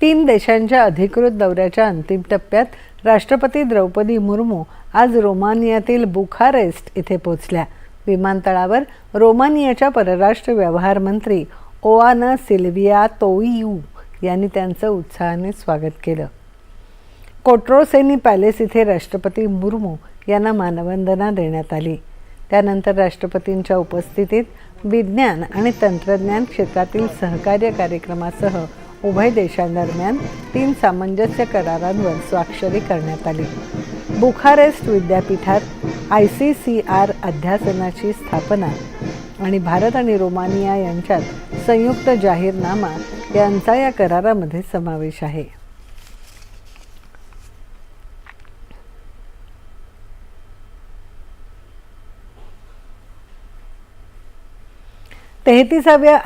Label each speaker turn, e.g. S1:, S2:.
S1: तीन देशांच्या अधिकृत दौऱ्याच्या अंतिम टप्प्यात राष्ट्रपती द्रौपदी मुर्मू आज रोमानियातील बुखारेस्ट येथे पोहोचल्या। विमानतळावर रोमानियाच्या परराष्ट्र व्यवहार मंत्री ओआना सिल्विया तोइउ यांनी त्यांचं उत्साहाने स्वागत केलं। कोट्रोसेनी पॅलेस इथे राष्ट्रपती मुर्मू यांना मानवंदना देण्यात आली। त्यानंतर राष्ट्रपतींच्या उपस्थितीत विज्ञान आणि तंत्रज्ञान क्षेत्रातील सहकार्य कार्यक्रमासह उभय देशांदरम्यान 3 सामंजस्य करारांवर स्वाक्षरी करण्यात आली। बुखारेस्ट विद्यापीठात ICCR अध्यासनाची स्थापना आणि भारत आणि रोमानिया यांच्यात संयुक्त जाहीरनामा यांचा या करारामध्ये समावेश आहे। 33व्या